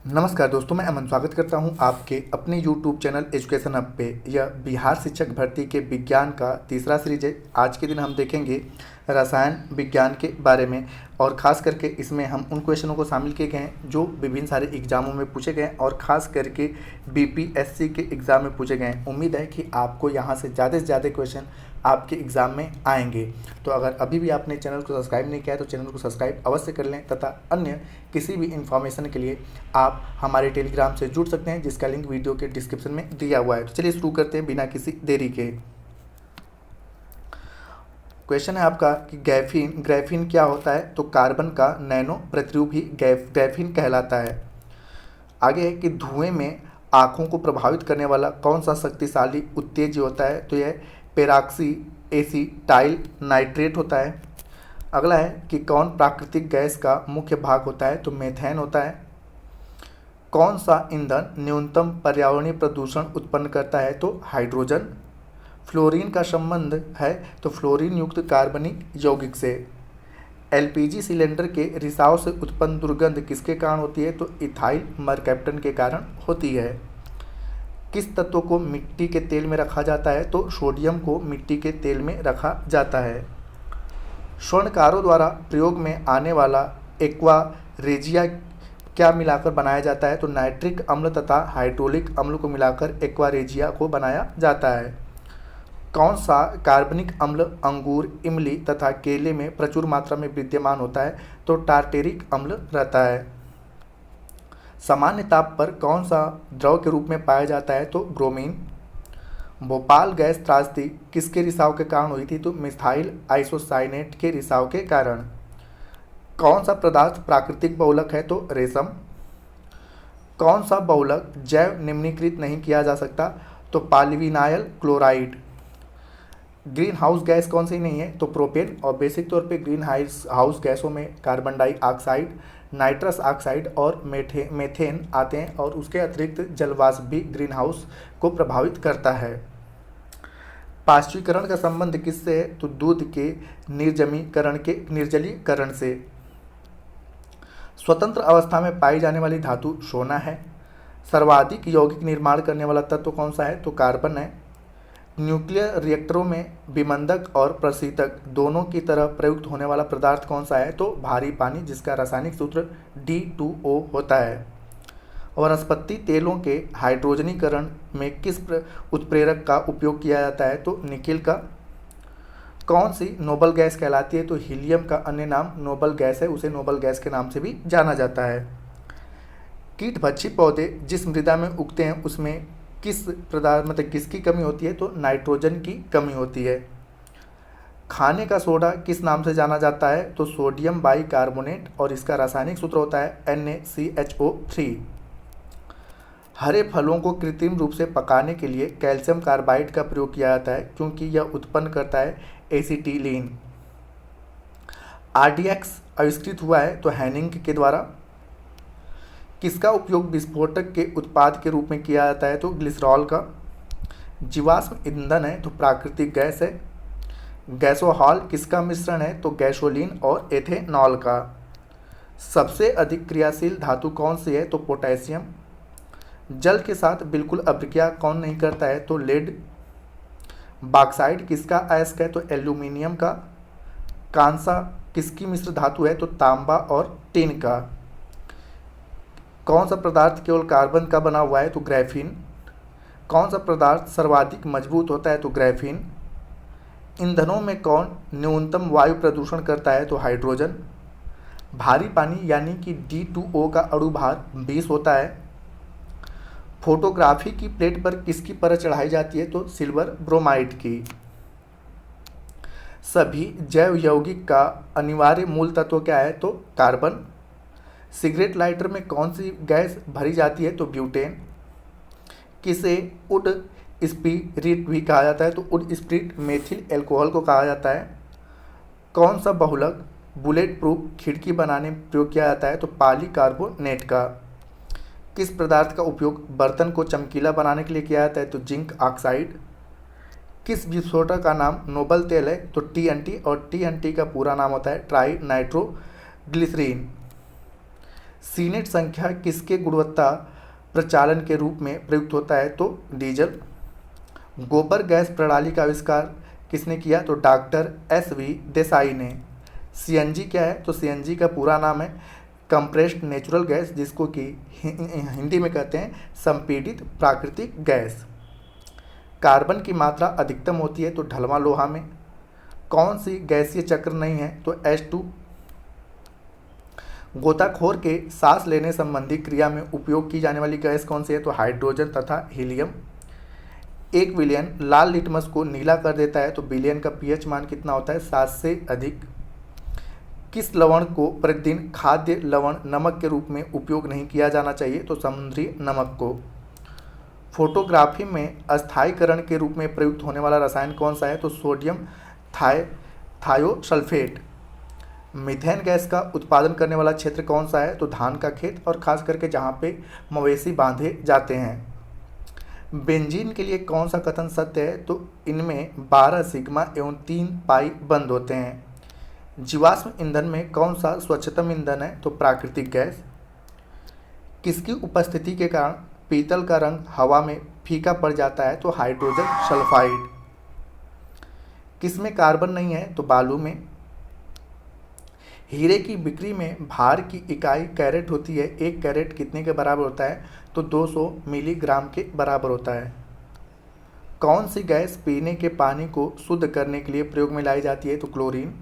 नमस्कार दोस्तों, मैं अमन स्वागत करता हूं आपके अपने यूट्यूब चैनल एजुकेशन हब पे। यह बिहार शिक्षक भर्ती के विज्ञान का तीसरा सीरीज है। आज के दिन हम देखेंगे रसायन विज्ञान के बारे में, और ख़ास करके इसमें हम उन क्वेश्चनों को शामिल किए गए हैं जो विभिन्न सारे एग्ज़ामों में पूछे गए हैं और ख़ास करके बीपीएससी के एग्ज़ाम में पूछे गए हैं। उम्मीद है कि आपको यहाँ से ज़्यादा क्वेश्चन आपके एग्ज़ाम में आएंगे। तो अगर अभी भी आपने चैनल को सब्सक्राइब नहीं किया है तो चैनल को सब्सक्राइब अवश्य कर लें, तथा अन्य किसी भी इन्फॉर्मेशन के लिए आप हमारे टेलीग्राम से जुड़ सकते हैं, जिसका लिंक वीडियो के डिस्क्रिप्शन में दिया हुआ है। तो चलिए शुरू करते हैं बिना किसी देरी के। क्वेश्चन है आपका कि ग्राफीन क्या होता है? तो कार्बन का नैनो प्रतिरूप ही ग्राफीन कहलाता है। आगे है कि धुएं में आँखों को प्रभावित करने वाला कौन सा शक्तिशाली उत्तेजक होता है? तो यह पेरॉक्सी एसीटाइल नाइट्रेट होता है। अगला है कि कौन प्राकृतिक गैस का मुख्य भाग होता है? तो मेथेन होता है। कौन सा ईंधन न्यूनतम पर्यावरणीय प्रदूषण उत्पन्न करता है? तो हाइड्रोजन। फ्लोरीन का संबंध है तो फ्लोरीन युक्त कार्बनिक यौगिक से। एलपीजी सिलेंडर के रिसाव से उत्पन्न दुर्गंध किसके कारण होती है? तो इथाइल मरकैप्टन के कारण होती है। किस तत्व को मिट्टी के तेल में रखा जाता है? तो सोडियम को मिट्टी के तेल में रखा जाता है। स्वर्णकारों द्वारा प्रयोग में आने वाला एक्वा रेजिया क्या मिलाकर बनाया जाता है? तो नाइट्रिक अम्ल तथा हाइड्रोलिक अम्ल को मिलाकर एक्वा रेजिया को बनाया जाता है। कौन सा कार्बनिक अम्ल अंगूर, इमली तथा केले में प्रचुर मात्रा में विद्यमान होता है? तो टार्टेरिक अम्ल रहता है। सामान्य ताप पर कौन सा द्रव के रूप में पाया जाता है? तो ब्रोमीन। भोपाल गैस त्रासदी किसके रिसाव के कारण हुई थी? तो मिथाइल आइसोसाइनेट के रिसाव के कारण। कौन सा पदार्थ प्राकृतिक बहुलक है? तो रेशम। कौन सा बहुलक जैव निम्नीकृत नहीं किया जा सकता? तो polyvinyl chloride. Green house gas कौन सी नहीं है? तो प्रोपेन। और बेसिक तौर पे ग्रीन हाउस गैसों में कार्बन डाइऑक्साइड, नाइट्रस ऑक्साइड और मेथेन आते हैं, और उसके अतिरिक्त जलवाष्प भी ग्रीन हाउस को प्रभावित करता है। पाश्चुरीकरण का संबंध किससे है? तो दूध के निर्जलीकरण से। स्वतंत्र अवस्था में पाई जाने वाली धातु सोना है। सर्वाधिक यौगिक निर्माण करने वाला तत्व कौन सा है? तो कार्बन है। न्यूक्लियर रिएक्टरों में विमंदक और प्रशीतक दोनों की तरह प्रयुक्त होने वाला पदार्थ कौन सा है? तो भारी पानी, जिसका रासायनिक सूत्र D2O होता है। वनस्पति तेलों के हाइड्रोजनीकरण में किस उत्प्रेरक का उपयोग किया जाता है? तो निकेल का। कौन सी नोबल गैस कहलाती है? तो हीलियम का अन्य नाम नोबल गैस है, उसे नोबल गैस के नाम से भी जाना जाता है। कीटभक्षी पौधे जिस मृदा में उगते हैं उसमें किस पदार्थ किसकी कमी होती है? तो नाइट्रोजन की कमी होती है। खाने का सोडा किस नाम से जाना जाता है? तो सोडियम बाइकार्बोनेट, और इसका रासायनिक सूत्र होता है NaCHO3। हरे फलों को कृत्रिम रूप से पकाने के लिए कैल्शियम कार्बाइड का प्रयोग किया जाता है, क्योंकि यह उत्पन्न करता है एसिटिलीन। RDX आविष्कृत हुआ है तो हैनिंग के द्वारा। किसका उपयोग विस्फोटक के उत्पाद के रूप में किया जाता है? तो ग्लिसरॉल का। जीवाश्म ईंधन है तो प्राकृतिक गैस है। गैसोहॉल किसका मिश्रण है? तो गैसोलीन और एथेनॉल का। सबसे अधिक क्रियाशील धातु कौन सी है? तो पोटेशियम। जल के साथ बिल्कुल अभिक्रिया कौन नहीं करता है? तो लेड। बॉक्साइट किसका अयस्क है? तो एल्यूमिनियम का। कांसा किसकी मिश्र धातु है? तो तांबा और टिन का। कौन सा पदार्थ केवल कार्बन का बना हुआ है? तो ग्राफीन। कौन सा पदार्थ सर्वाधिक मजबूत होता है? तो ग्राफीन। ईंधनों में कौन न्यूनतम वायु प्रदूषण करता है? तो हाइड्रोजन। भारी पानी यानी कि D2O का अणु भार 20 होता है। फोटोग्राफी की प्लेट पर किसकी परत चढ़ाई जाती है? तो सिल्वर ब्रोमाइड की। सभी जैव यौगिक का अनिवार्य मूल तत्व क्या है? तो कार्बन। सिगरेट लाइटर में कौन सी गैस भरी जाती है? तो ब्यूटेन। किसे वुड स्पिरिट भी कहा जाता है? तो वुड स्पिरिट मेथिल एल्कोहल को कहा जाता है। कौन सा बहुलक बुलेट प्रूफ खिड़की बनाने में प्रयोग किया जाता है? तो पॉलीकार्बोनेट का। किस पदार्थ का उपयोग बर्तन को चमकीला बनाने के लिए किया जाता है? तो जिंक ऑक्साइड। किस विस्फोटक का नाम नोबल तेल है? तो TNT, और TNT का पूरा नाम होता है ट्राई नाइट्रोग्लिसरीन। सीनेट संख्या किसके गुणवत्ता प्रचालन के रूप में प्रयुक्त होता है? तो डीजल। गोबर गैस प्रणाली का आविष्कार किसने किया? तो डॉक्टर एस.वी. देसाई ने। सीएनजी क्या है? तो सीएनजी का पूरा नाम है कंप्रेस्ड नेचुरल गैस, जिसको कि हिंदी में कहते हैं संपीड़ित प्राकृतिक गैस। कार्बन की मात्रा अधिकतम होती है तो ढलवां लोहा में। कौन सी गैसीय चक्र नहीं है? तो H2। गोताखोर के सांस लेने संबंधी क्रिया में उपयोग की जाने वाली गैस कौन सी है? तो हाइड्रोजन तथा हीलियम। 1 विलियन लाल लिटमस को नीला कर देता है तो विलियन का पीएच मान कितना होता है? 7 से अधिक। किस लवण को प्रतिदिन खाद्य लवण नमक के रूप में उपयोग नहीं किया जाना चाहिए? तो समुद्री नमक को। फोटोग्राफी में अस्थायीकरण के रूप में प्रयुक्त होने वाला रसायन कौन सा है? तो सोडियम थायोसल्फेट। मीथेन गैस का उत्पादन करने वाला क्षेत्र कौन सा है? तो धान का खेत, और खास करके जहाँ पे मवेशी बांधे जाते हैं। बेंजीन के लिए कौन सा कथन सत्य है? तो इनमें 12 सिग्मा एवं 3 पाई बंद होते हैं। जीवाश्म ईंधन में कौन सा स्वच्छतम ईंधन है? तो प्राकृतिक गैस। किसकी उपस्थिति के कारण पीतल का रंग हवा में फीका पड़ जाता है? तो हाइड्रोजन सल्फाइड। किसमें कार्बन नहीं है? तो बालू में। हीरे की बिक्री में भार की इकाई कैरेट होती है। 1 कैरेट कितने के बराबर होता है? तो 200 मिलीग्राम के बराबर होता है। कौन सी गैस पीने के पानी को शुद्ध करने के लिए प्रयोग में लाई जाती है? तो क्लोरीन।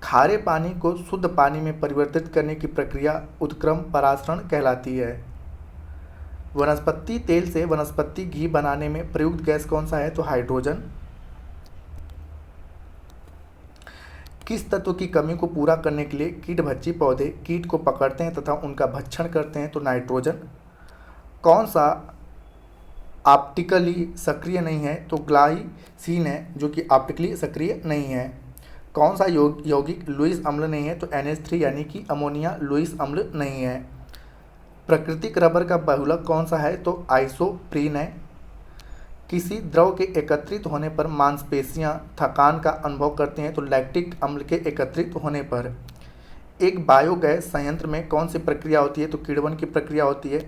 खारे पानी को शुद्ध पानी में परिवर्तित करने की प्रक्रिया उत्क्रम परासरण कहलाती है। वनस्पति तेल से वनस्पति घी बनाने में प्रयुक्त गैस कौन सा है? तो हाइड्रोजन। किस तत्व की कमी को पूरा करने के लिए कीटभक्षी पौधे कीट को पकड़ते हैं तथा उनका भक्षण करते हैं? तो नाइट्रोजन। कौन सा ऑप्टिकली सक्रिय नहीं है? तो ग्लाइसिन है, जो कि ऑप्टिकली सक्रिय नहीं है। कौन सा यौगिक लुईस अम्ल नहीं है? तो NH3 यानी कि अमोनिया लुईस अम्ल नहीं है। प्राकृतिक रबर का बहुलक कौन सा है? तो आइसोप्रीन है। किसी द्रव के एकत्रित होने पर मांसपेशियां थकान का अनुभव करते हैं? तो लैक्टिक अम्ल के एकत्रित होने पर। एक बायोगैस संयंत्र में कौन सी प्रक्रिया होती है? तो किण्वन की प्रक्रिया होती है।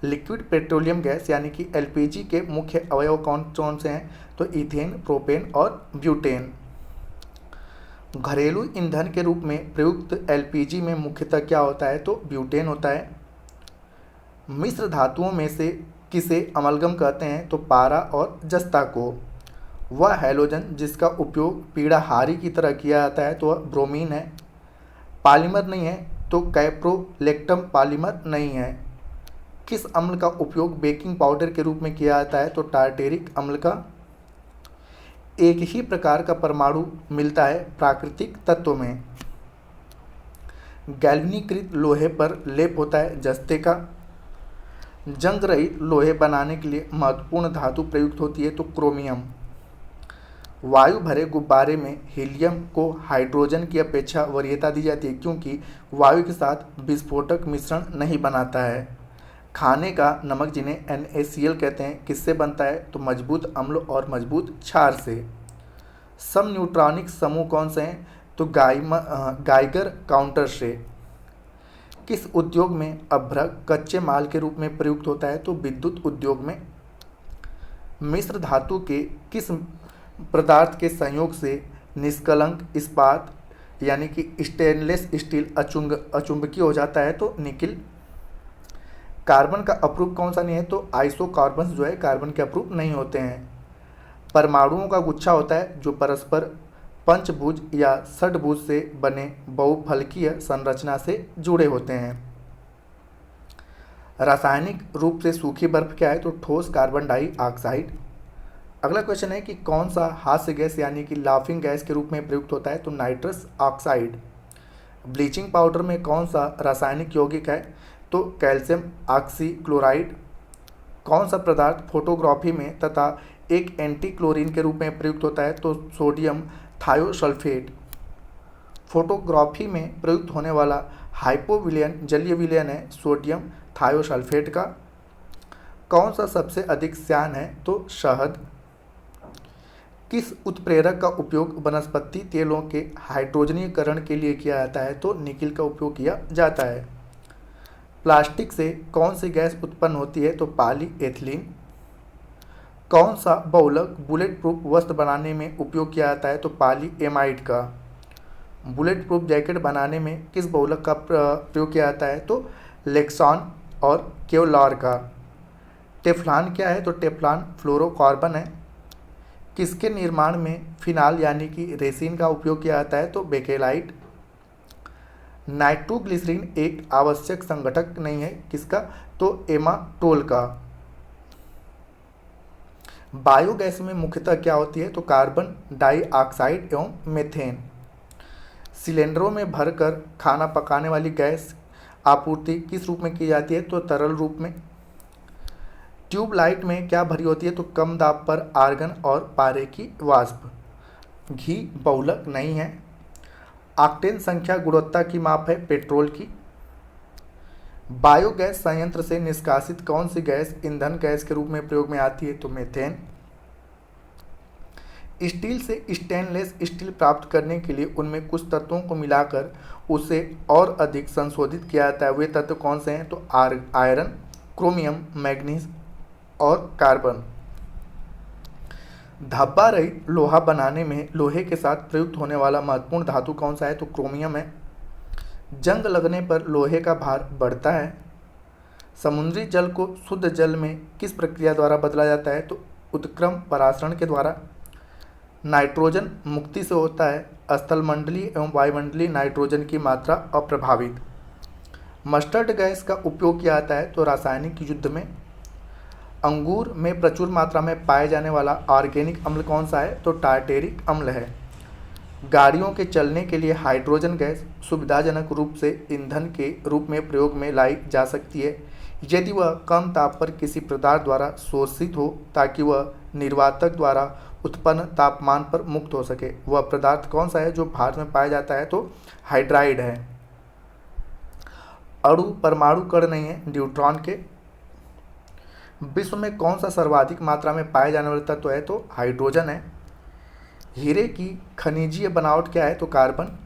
लिक्विड पेट्रोलियम गैस यानी कि LPG के मुख्य अवयव कौन कौन से हैं? तो इथेन, प्रोपेन और ब्यूटेन। घरेलू ईंधन के रूप में प्रयुक्त LPG में मुख्यतः क्या होता है? तो ब्यूटेन होता है। मिश्र धातुओं में से किसे अमलगम कहते हैं? तो पारा और जस्ता को। वह हैलोजन जिसका उपयोग पीड़ाहारी की तरह किया जाता है तो वह ब्रोमीन है। पॉलीमर नहीं है तो कैप्रोलेक्टम पॉलीमर नहीं है। किस अम्ल का उपयोग बेकिंग पाउडर के रूप में किया जाता है? तो टार्टेरिक अम्ल का। एक ही प्रकार का परमाणु मिलता है प्राकृतिक तत्वों में। गैल्वेनीकृत लोहे पर लेप होता है जस्ते का। जंग रहित लोहे बनाने के लिए महत्वपूर्ण धातु प्रयुक्त होती है तो क्रोमियम। वायु भरे गुब्बारे में हीलियम को हाइड्रोजन की अपेक्षा वरीयता दी जाती है क्योंकि वायु के साथ विस्फोटक मिश्रण नहीं बनाता है। खाने का नमक जिन्हें NaCl कहते हैं किससे बनता है? तो मजबूत अम्ल और मजबूत क्षार से। सम न्यूट्रॉनिक समूह कौन से हैं? तो गाइगर काउंटर से। किस उद्योग में अभ्रक कच्चे माल के रूप में प्रयुक्त होता है? तो विद्युत उद्योग में। मिश्र धातु के किस पदार्थ के संयोग से निष्कलंक इस्पात यानी कि स्टेनलेस स्टील अचुंबकीय हो जाता है? तो निकिल। कार्बन का अप्रूप कौन सा नहीं है? तो आइसोकार्बन्स जो है कार्बन के अप्रूप नहीं होते हैं। परमाणुओं का गुच्छा होता है जो परस्पर पंचभुज या षटभुज से बने बहुफलकीय संरचना से जुड़े होते हैं। रासायनिक रूप से सूखी बर्फ क्या है? तो ठोस कार्बन डाइऑक्साइड। अगला क्वेश्चन है कि कौन सा हास्य गैस यानी कि लाफिंग गैस के रूप में प्रयुक्त होता है? तो नाइट्रस ऑक्साइड। ब्लीचिंग पाउडर में कौन सा रासायनिक यौगिक है? तो कैल्शियम ऑक्सीक्लोराइड। कौन सा पदार्थ फोटोग्राफी में तथा एक एंटी क्लोरीन के रूप में प्रयुक्त होता है? तो सोडियम थायोसल्फेट। फोटोग्राफी में प्रयुक्त होने वाला हाइपोविलियन जलीय विलयन है सोडियम थायोसल्फेट का। कौन सा सबसे अधिक श्यान है? तो शहद। किस उत्प्रेरक का उपयोग वनस्पति तेलों के हाइड्रोजनीकरण के लिए किया जाता है? तो निकिल का उपयोग किया जाता है। प्लास्टिक से कौन सी गैस उत्पन्न होती है? तो पॉलीएथिलीन। कौन सा बहुलक बुलेट प्रूफ वस्त्र बनाने में उपयोग किया जाता है? तो पॉलीएमाइड का। बुलेट प्रूफ जैकेट बनाने में किस बहुलक का प्रयोग किया जाता है? तो लेक्सॉन और केवलार का। टेफ्लॉन क्या है? तो टेफ्लॉन फ्लोरोकार्बन है। किसके निर्माण में फिनाल यानी कि रेसिन का उपयोग किया जाता है? तो बेकेलाइट। नाइट्रोग्लिसरीन एक आवश्यक संगठक नहीं है, किसका? तो एमाटोल का। बायोगैस में मुख्यतः क्या होती है? तो कार्बन डाइऑक्साइड एवं मीथेन। सिलेंडरों में भरकर खाना पकाने वाली गैस आपूर्ति किस रूप में की जाती है? तो तरल रूप में। ट्यूबलाइट में क्या भरी होती है? तो कम दाब पर आर्गन और पारे की वाष्प। घी बहुलक नहीं है। ऑक्टेन संख्या गुणवत्ता की माप है पेट्रोल की। बायोगैस संयंत्र से निष्कासित कौन सी गैस ईंधन गैस के रूप में प्रयोग में आती है? तो मीथेन। स्टील से स्टेनलेस स्टील प्राप्त करने के लिए उनमें कुछ तत्वों को मिलाकर उसे और अधिक संशोधित किया जाता है। वे तत्व कौन से हैं? तो आयरन, क्रोमियम, मैग्नीज और कार्बन। धब्बा रहित लोहा बनाने में लोहे के साथ प्रयुक्त होने वाला महत्वपूर्ण धातु कौन सा है? तो क्रोमियम है। जंग लगने पर लोहे का भार बढ़ता है। समुद्री जल को शुद्ध जल में किस प्रक्रिया द्वारा बदला जाता है? तो उत्क्रम परासरण के द्वारा। नाइट्रोजन मुक्ति से होता है। स्थलमंडलीय एवं वायुमंडलीय नाइट्रोजन की मात्रा अप्रभावित। मस्टर्ड गैस का उपयोग किया जाता है तो रासायनिक युद्ध में। अंगूर में प्रचुर मात्रा में पाए जाने वाला ऑर्गेनिक अम्ल कौन सा है? तो टार्टेरिक अम्ल है। गाड़ियों के चलने के लिए हाइड्रोजन गैस सुविधाजनक रूप से ईंधन के रूप में प्रयोग में लाई जा सकती है यदि वह कम ताप पर किसी पदार्थ द्वारा शोषित हो ताकि वह निर्वातक द्वारा उत्पन्न तापमान पर मुक्त हो सके। वह पदार्थ कौन सा है जो भारत में पाया जाता है? तो हाइड्राइड है। अणु परमाणु कण नहीं है न्यूट्रॉन के। विश्व में कौन सा सर्वाधिक मात्रा में पाए जाने वाला तत्व है? तो हाइड्रोजन है। हीरे की खनिजीय बनावट क्या है? तो कार्बन।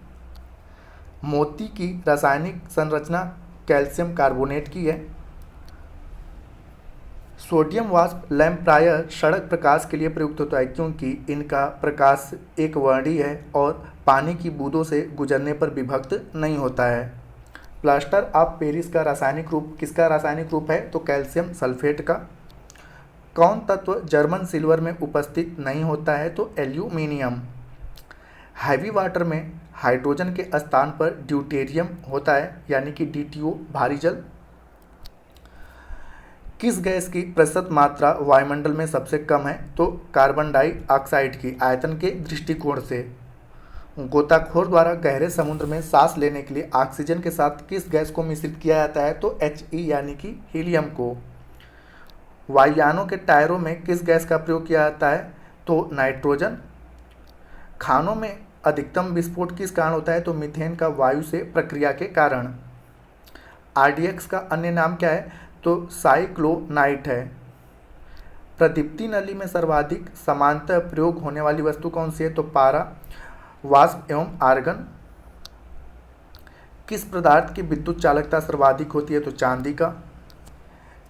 मोती की रासायनिक संरचना कैल्शियम कार्बोनेट की है। सोडियम वाष्प लैंप प्रायः सड़क प्रकाश के लिए प्रयुक्त होता है क्योंकि इनका प्रकाश एक वर्णीय है और पानी की बूंदों से गुजरने पर विभक्त नहीं होता है। प्लास्टर ऑफ पेरिस का रासायनिक रूप किसका रासायनिक रूप है? तो कैल्शियम सल्फेट का। कौन तत्व जर्मन सिल्वर में उपस्थित नहीं होता है? तो एल्यूमिनियम। हैवी वाटर में हाइड्रोजन के स्थान पर ड्यूटेरियम होता है यानी कि DTO भारी जल। किस गैस की प्रतिशत मात्रा वायुमंडल में सबसे कम है? तो कार्बन डाइऑक्साइड की। आयतन के दृष्टिकोण से गोताखोर द्वारा गहरे समुद्र में सांस लेने के लिए ऑक्सीजन के साथ किस गैस को मिश्रित किया जाता है? तो HE यानी कि हीलियम को। वायुयानों के टायरों में किस गैस का प्रयोग किया जाता है? तो नाइट्रोजन। खानों में अधिकतम विस्फोट किस कारण होता है? तो मीथेन का वायु से प्रक्रिया के कारण। RDX का अन्य नाम क्या है? तो साइक्लोनाइट है। प्रदीप्ति नली में सर्वाधिक समानतः प्रयोग होने वाली वस्तु कौन सी है? तो पारा, वाष्प एवं आर्गन। किस पदार्थ की विद्युत चालकता सर्वाधिक होती है? तो चांदी का।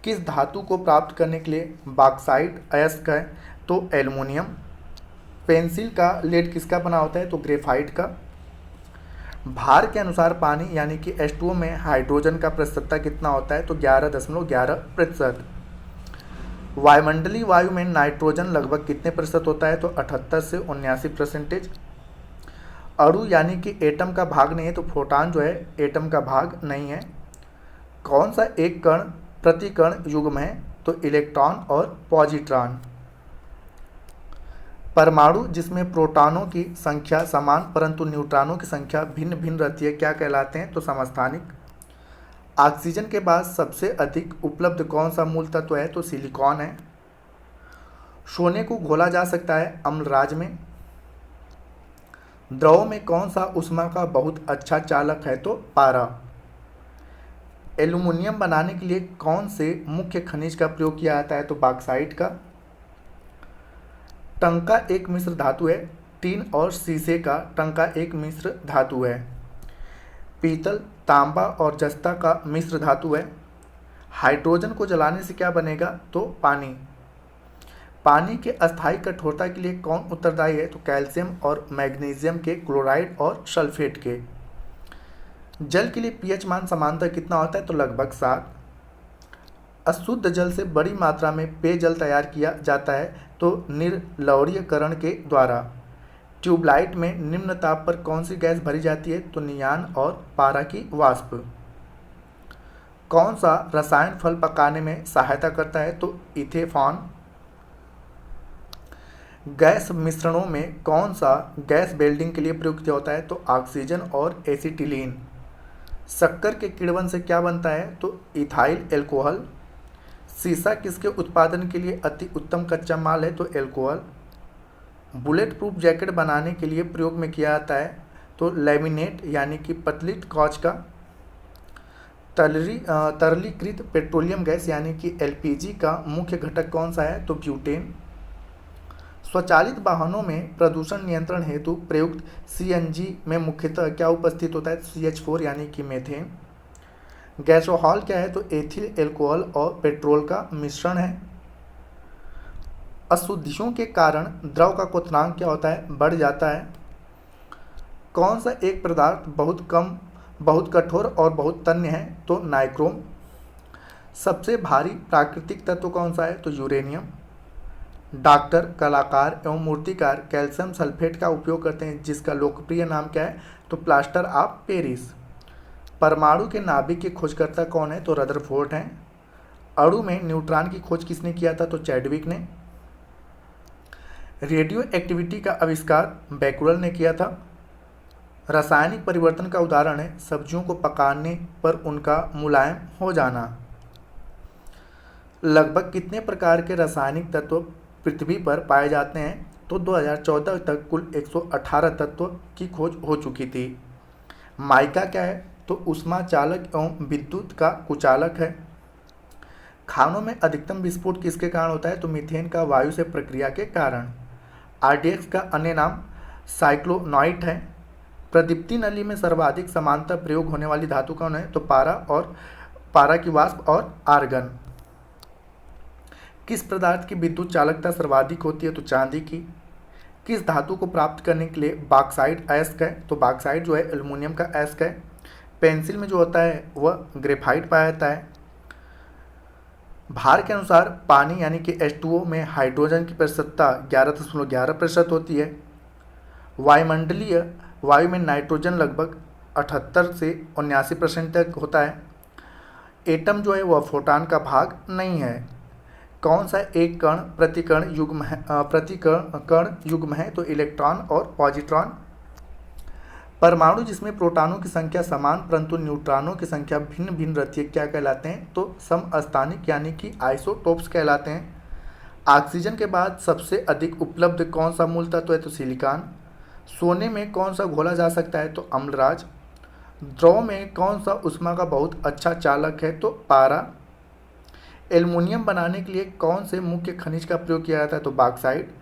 किस धातु को प्राप्त करने के लिए बॉक्साइट अयस्क है? तो एल्युमिनियम। पेंसिल का लेड किसका बना होता है? तो ग्रेफाइट का। भार के अनुसार पानी यानी कि H2O में हाइड्रोजन का प्रतिशतता कितना होता है? तो 11.11%। वायुमंडलीय वायु में नाइट्रोजन लगभग कितने प्रतिशत होता है? तो 78 से 79%। अणु यानी कि एटम का भाग नहीं है तो प्रोटॉन जो है एटम का भाग नहीं है। कौन सा एक कण प्रति कण युग्म है? तो इलेक्ट्रॉन और पॉजिट्रॉन। परमाणु जिसमें प्रोटॉनों की संख्या समान परंतु न्यूट्रॉनों की संख्या भिन्न भिन्न रहती है क्या कहलाते हैं? तो समस्थानिक। ऑक्सीजन के बाद सबसे अधिक उपलब्ध कौन सा मूल तत्व है? तो सिलिकॉन है। सोने को घोला जा सकता है अम्लराज में। द्रव में कौन सा ऊष्मा का बहुत अच्छा चालक है? तो पारा। एल्युमिनियम बनाने के लिए कौन से मुख्य खनिज का प्रयोग किया जाता है? तो बॉक्साइट का। टंका एक मिश्र धातु है। टीन और शीशे का टंका एक मिश्र धातु है। पीतल, तांबा और जस्ता का मिश्र धातु है। हाइड्रोजन को जलाने से क्या बनेगा? तो पानी। पानी के अस्थायी कठोरता के लिए कौन उत्तरदायी है? तो कैल्शियम और मैग्नीशियम के क्लोराइड और सल्फेट के। जल के लिए पीएच मान समानतः कितना होता है? तो लगभग 7। अशुद्ध जल से बड़ी मात्रा में पेयजल तैयार किया जाता है तो निर्लवणीकरण के द्वारा। ट्यूबलाइट में निम्न ताप पर कौन सी गैस भरी जाती है? तो नियान और पारा की वाष्प। कौन सा रसायन फल पकाने में सहायता करता है? तो इथेनॉल। गैस मिश्रणों में कौन सा गैस वेल्डिंग के लिए प्रयुक्त होता है? तो ऑक्सीजन और एसिटिलीन। शक्कर के किण्वन से क्या बनता है? तो इथाइल एल्कोहल। शीशा किसके उत्पादन के लिए अति उत्तम कच्चा माल है? तो एल्कोहल। बुलेट प्रूफ जैकेट बनाने के लिए प्रयोग में किया जाता है तो लैमिनेट यानी कि पतली कांच का। तरलीकृत पेट्रोलियम गैस यानी कि एलपीजी का मुख्य घटक कौन सा है? तो ब्यूटेन। स्वचालित वाहनों में प्रदूषण नियंत्रण हेतु प्रयुक्त सीएनजी में मुख्यतः क्या उपस्थित होता है? CH4 यानी कि मीथेन। गैसोहॉल क्या है? तो एथिल एल्कोहल और पेट्रोल का मिश्रण है। अशुद्धियों के कारण द्रव का क्वथनांक क्या होता है? बढ़ जाता है। कौन सा एक पदार्थ बहुत कठोर और बहुत तन्य है? तो नाइक्रोम। सबसे भारी प्राकृतिक तत्व कौन सा है? तो यूरेनियम। डॉक्टर, कलाकार एवं मूर्तिकार कैल्शियम सल्फेट का उपयोग करते हैं जिसका लोकप्रिय नाम क्या है? तो प्लास्टर ऑफ पेरिस। परमाणु के नाभिक के खोजकर्ता कौन है? तो रदरफोर्ड हैं। अणु में न्यूट्रॉन की खोज किसने किया था? तो चैडविक ने। रेडियो एक्टिविटी का आविष्कार बैकुलर ने किया था। रासायनिक परिवर्तन का उदाहरण है सब्जियों को पकाने पर उनका मुलायम हो जाना। लगभग कितने प्रकार के रासायनिक तत्व पृथ्वी पर पाए जाते हैं? तो 2014 तक कुल 118 तत्व की खोज हो चुकी थी। माइका क्या है? तो ऊष्मा चालक एवं विद्युत का कुचालक है। खानों में अधिकतम विस्फोट किसके कारण होता है? तो मीथेन का वायु से प्रक्रिया के कारण। आरडीएक्स का अन्य नाम साइक्लोनाइट है। प्रदीप्ति नली में सर्वाधिक समानतः प्रयोग होने वाली धातु कौन है? तो पारा की वाष्प और आर्गन। किस पदार्थ की विद्युत चालकता सर्वाधिक होती है? तो चांदी की। किस धातु को प्राप्त करने के लिए बॉक्साइट अयस्क है? तो बॉक्साइट जो है एल्युमिनियम का अयस्क है। पेंसिल में जो होता है वह ग्रेफाइट पाया जाता है। भार के अनुसार पानी यानी कि H2O में हाइड्रोजन की प्रतिशतता 11.11% होती है। वायुमंडलीय वायु में नाइट्रोजन लगभग 78 से 79% तक होता है। एटम जो है वह फोटॉन का भाग नहीं है। कौन सा एक कण प्रतिकण युग्म है? तो इलेक्ट्रॉन और पॉजिट्रॉन। परमाणु जिसमें प्रोटॉनों की संख्या समान परंतु न्यूट्रॉनों की संख्या भिन्न भिन्न रहती है क्या कहलाते हैं? तो समस्थानिक यानी कि आइसोटोप्स कहलाते हैं। ऑक्सीजन के बाद सबसे अधिक उपलब्ध कौन सा मूल तत्व है? तो सिलिकॉन। सोने में कौन सा घोला जा सकता है? तो अम्लराज। द्रव में कौन सा ऊष्मा का बहुत अच्छा चालक है? तो पारा। एल्युमिनियम बनाने के लिए कौन से मुख्य खनिज का प्रयोग किया जाता है? तो बॉक्साइट।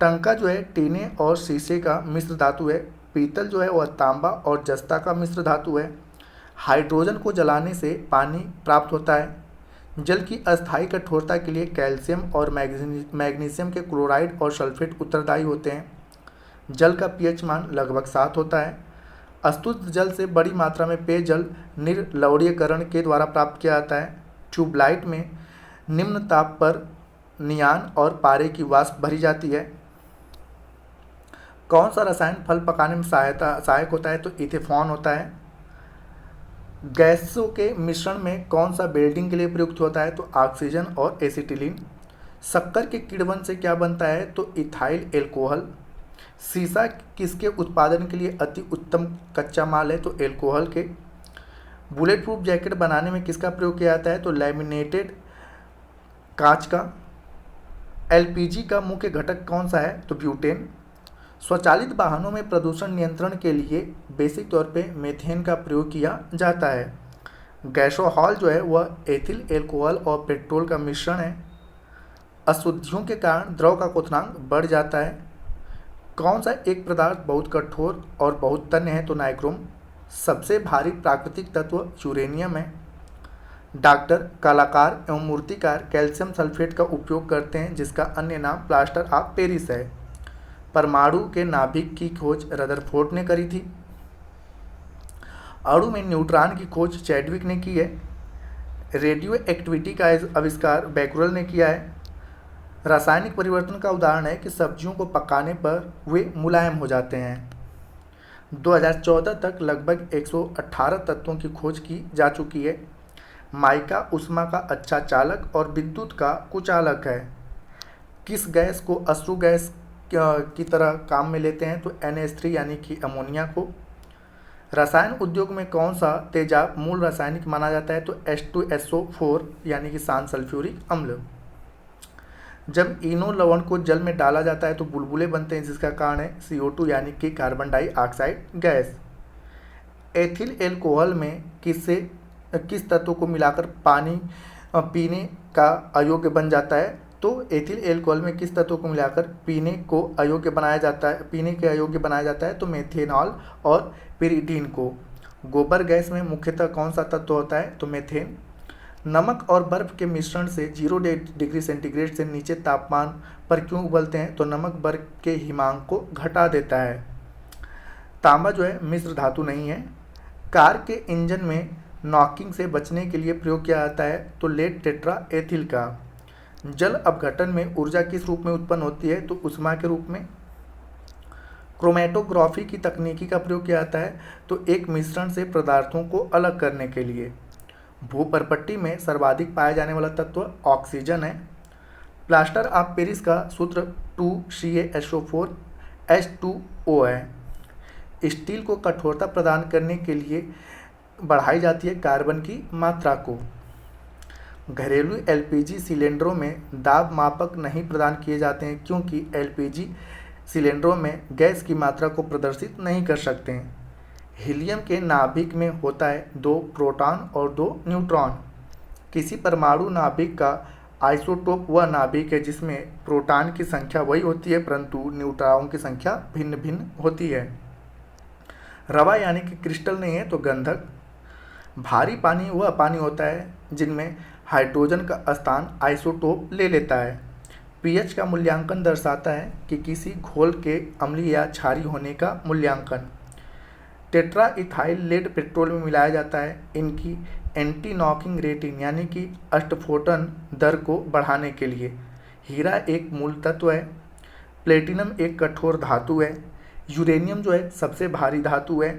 टंका जो है टीने और शीशे का मिश्र धातु है। पीतल जो है वह तांबा और जस्ता का मिश्र धातु है। हाइड्रोजन को जलाने से पानी प्राप्त होता है। जल की अस्थायी कठोरता के लिए कैल्शियम और मैग्नीशियम के क्लोराइड और सल्फेट उत्तरदायी होते हैं। जल का पीएच मान लगभग 7 होता है। अशुद्ध जल से बड़ी मात्रा में पेयजल निर्लवणीकरण के द्वारा प्राप्त किया जाता है। ट्यूबलाइट में निम्न ताप पर नियान और पारे की वाष्प भरी जाती है। कौन सा रसायन फल पकाने में सहायक होता है? तो इथेनॉल होता है। गैसों के मिश्रण में कौन सा वेल्डिंग के लिए प्रयुक्त होता है? तो ऑक्सीजन और एसिटिलीन। शक्कर के किण्वन से क्या बनता है? तो इथाइल एल्कोहल। शीशा किसके उत्पादन के लिए अति उत्तम कच्चा माल है? तो एल्कोहल के। बुलेट प्रूफ जैकेट बनाने में किसका प्रयोग किया जाता है? तो लैमिनेटेड कांच का। एलपीजी का मुख्य घटक कौन सा है? तो ब्यूटेन। स्वचालित वाहनों में प्रदूषण नियंत्रण के लिए बेसिक तौर पे मीथेन का प्रयोग किया जाता है। गैसोहॉल जो है वह एथिल एल्कोहल और पेट्रोल का मिश्रण है। अशुद्धियों के कारण द्रव का क्वथनांक बढ़ जाता है। कौन सा एक पदार्थ बहुत कठोर और बहुत तन्य है? तो नाइक्रोम। सबसे भारी प्राकृतिक तत्व यूरेनियम है। डॉक्टर, कलाकार एवं मूर्तिकार कैल्शियम सल्फेट का उपयोग करते हैं, जिसका अन्य नाम प्लास्टर ऑफ पेरिस है। परमाणु के नाभिक की खोज रदरफोर्ड ने करी थी। अणु में न्यूट्रॉन की खोज चैडविक ने की है। रेडियो एक्टिविटी का आविष्कार बैकुरल ने किया है। रासायनिक परिवर्तन का उदाहरण है कि सब्जियों को पकाने पर वे मुलायम हो जाते हैं। 2014 तक लगभग 118 तत्वों की खोज की जा चुकी है। माइका ऊष्मा का अच्छा चालक और विद्युत का कुचालक है। किस गैस को अश्रु गैस की तरह काम में लेते हैं? तो NH3 यानी कि अमोनिया को। रसायन उद्योग में कौन सा तेजाब मूल रासायनिक माना जाता है? तो H2SO4 यानी कि शांत सल्फ्यूरिक अम्ल। जब इनो लवण को जल में डाला जाता है तो बुलबुले बनते हैं, जिसका कारण है CO2 यानी कि carbon dioxide gas. Ethyl alcohol में किस तत्व को मिलाकर पानी पीने का अयोग्य बन जाता है? तो एथिल एल्कोहल में किस तत्व को मिलाकर पीने के अयोग्य बनाया जाता है? तो मेथेनॉल और पिरिडीन को। गोबर गैस में मुख्यतः कौन सा तत्व होता है? तो मेथेन। नमक और बर्फ के मिश्रण से 0 डिग्री सेंटीग्रेड से नीचे तापमान पर क्यों उबलते हैं? तो नमक बर्फ के हिमांक को घटा देता है। तांबा जो है मिश्र धातु नहीं है। कार के इंजन में नॉकिंग से बचने के लिए प्रयोग किया जाता है? तो लेड टेट्रा एथिल का। जल अपघटन में ऊर्जा किस रूप में उत्पन्न होती है? तो ऊष्मा के रूप में। क्रोमेटोग्राफी की तकनीकी का प्रयोग किया जाता है? तो एक मिश्रण से पदार्थों को अलग करने के लिए। भूपर्पट्टी में सर्वाधिक पाया जाने वाला तत्व ऑक्सीजन है। प्लास्टर ऑफ पेरिस का सूत्र 2CaSO4 H2O है। स्टील को कठोरता प्रदान करने के लिए बढ़ाई जाती है कार्बन की मात्रा को। घरेलू LPG सिलेंडरों में दाब मापक नहीं प्रदान किए जाते हैं, क्योंकि LPG सिलेंडरों में गैस की मात्रा को प्रदर्शित नहीं कर सकते हैं। हीलियम के नाभिक में होता है 2 प्रोटॉन और 2 न्यूट्रॉन। किसी परमाणु नाभिक का आइसोटोप वह नाभिक है जिसमें प्रोटॉन की संख्या वही होती है, परंतु न्यूट्रॉन की संख्या भिन्न भिन्न होती है। रवा यानी कि क्रिस्टल नहीं है, तो गंधक। भारी पानी वह पानी होता है जिनमें हाइड्रोजन का स्थान आइसोटोप ले लेता है। pH का मूल्यांकन दर्शाता है कि किसी घोल के अम्लीय या क्षारीय होने का मूल्यांकन। टेट्रा इथाइल लेड पेट्रोल में मिलाया जाता है इनकी एंटी नॉकिंग रेटिंग यानी कि अस्फोटन दर को बढ़ाने के लिए। हीरा एक मूल तत्व है। प्लेटिनम एक कठोर धातु है। यूरेनियम जो है सबसे भारी धातु है।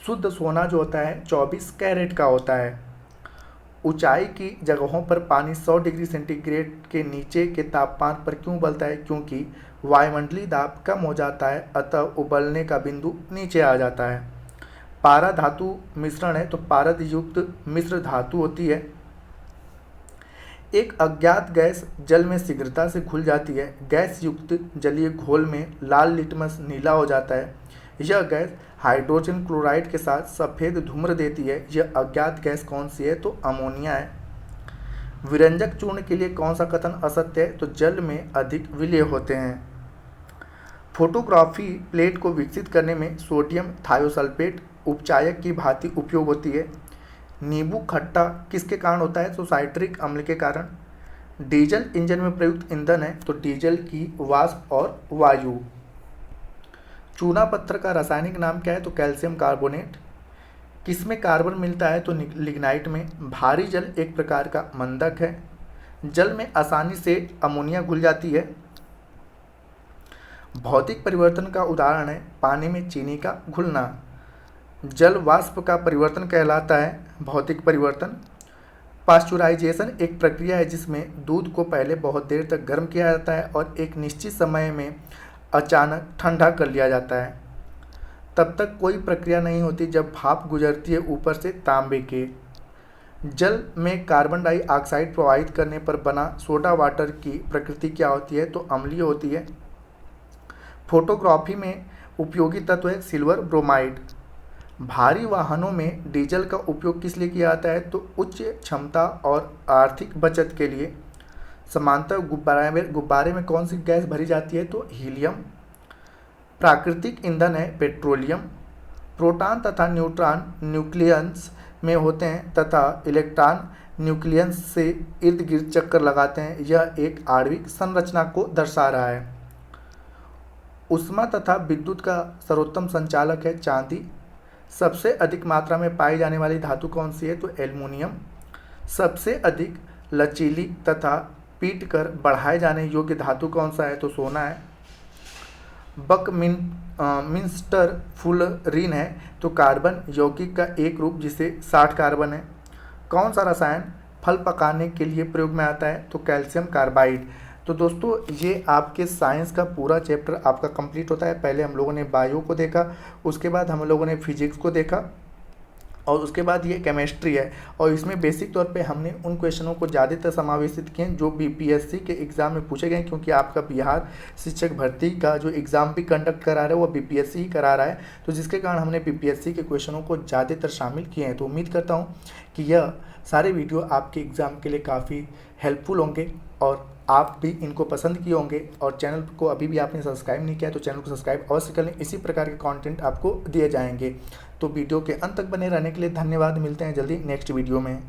शुद्ध सोना जो होता है 24 कैरेट का होता है। ऊंचाई की जगहों पर पानी 100 डिग्री सेंटीग्रेड के नीचे के तापमान पर क्यों उबलता है? क्योंकि वायुमंडलीय दाब कम हो जाता है, अतः उबलने का बिंदु नीचे आ जाता है। पारा धातु मिश्रण है, तो पारद युक्त मिश्र धातु होती है। एक अज्ञात गैस जल में शीघ्रता से घुल जाती है। गैस युक्त जलीय घोल में लाल लिटमस नीला हो जाता है। यह गैस हाइड्रोजन क्लोराइड के साथ सफ़ेद धूम्र देती है। यह अज्ञात गैस कौन सी है? तो अमोनिया है। विरंजक चूर्ण के लिए कौन सा कथन असत्य है? तो जल में अधिक विलेय होते हैं। फोटोग्राफी प्लेट को विकसित करने में सोडियम थायोसल्फेट उपचायक की भांति उपयोग होती है। नींबू खट्टा किसके कारण होता है? तो साइट्रिक अम्ल के कारण। डीजल इंजन में प्रयुक्त ईंधन है, तो डीजल की वाष्प और वायु। चूना पत्थर का रासायनिक नाम क्या है? तो कैल्शियम कार्बोनेट। किसमें कार्बन मिलता है? तो लिग्नाइट में। भारी जल एक प्रकार का मंदक है। जल में आसानी से अमोनिया घुल जाती है। भौतिक परिवर्तन का उदाहरण है पानी में चीनी का घुलना। जल वाष्प का परिवर्तन कहलाता है भौतिक परिवर्तन। पास्चुराइजेशन एक प्रक्रिया है जिसमें दूध को पहले बहुत देर तक गर्म किया जाता है और एक निश्चित समय में अचानक ठंडा कर लिया जाता है। तब तक कोई प्रक्रिया नहीं होती जब भाप गुजरती है ऊपर से तांबे के। जल में कार्बन डाइऑक्साइड प्रवाहित करने पर बना सोडा वाटर की प्रकृति क्या होती है? तो अम्लीय होती है। फोटोग्राफी में उपयोगी तत्व है सिल्वर ब्रोमाइड। भारी वाहनों में डीजल का उपयोग किस लिए किया जाता है? तो उच्च क्षमता और आर्थिक बचत के लिए। समांतर गुब्बारे में कौन सी गैस भरी जाती है? तो हीलियम। प्राकृतिक ईंधन है पेट्रोलियम। प्रोटॉन तथा न्यूट्रॉन न्यूक्लियस में होते हैं तथा इलेक्ट्रॉन न्यूक्लियस से इर्द गिर्द चक्कर लगाते हैं। यह एक आणविक संरचना को दर्शा रहा है। ऊष्मा तथा विद्युत का सर्वोत्तम संचालक है चांदी। सबसे अधिक मात्रा में पाई जाने वाली धातु कौन सी है? तो एल्युमिनियम। सबसे अधिक लचीली तथा पीट कर बढ़ाए जाने योग्य धातु कौन सा है? तो सोना है। बकमिंस्टर फुलरीन है तो कार्बन यौगिक का एक रूप जिसे 60 कार्बन है। कौन सा रसायन फल पकाने के लिए प्रयोग में आता है? तो कैल्शियम कार्बाइड। तो दोस्तों ये आपके साइंस का पूरा चैप्टर आपका कंप्लीट होता है। पहले हम लोगों ने बायो को देखा, उसके बाद हम लोगों ने फिजिक्स को देखा और उसके बाद ये केमिस्ट्री है। और इसमें बेसिक तौर पे हमने उन क्वेश्चनों को ज़्यादातर समावेशित किए जो बीपीएससी के एग्ज़ाम में पूछे गए, क्योंकि आपका बिहार शिक्षक भर्ती का जो एग्ज़ाम भी कंडक्ट करा रहा है वो बीपीएससी ही करा रहा है, तो जिसके कारण हमने बीपीएससी के क्वेश्चनों को ज़्यादातर शामिल किए हैं। तो उम्मीद करता हूँ कि यह सारे वीडियो आपके एग्ज़ाम के लिए काफ़ी हेल्पफुल होंगे और आप भी इनको पसंद किए होंगे। और चैनल को अभी भी आपने सब्सक्राइब नहीं किया तो चैनल को सब्सक्राइब अवश्य कर लें। इसी प्रकार के कंटेंट आपको दिए जाएंगे। तो वीडियो के अंत तक बने रहने के लिए धन्यवाद। मिलते हैं जल्दी नेक्स्ट वीडियो में।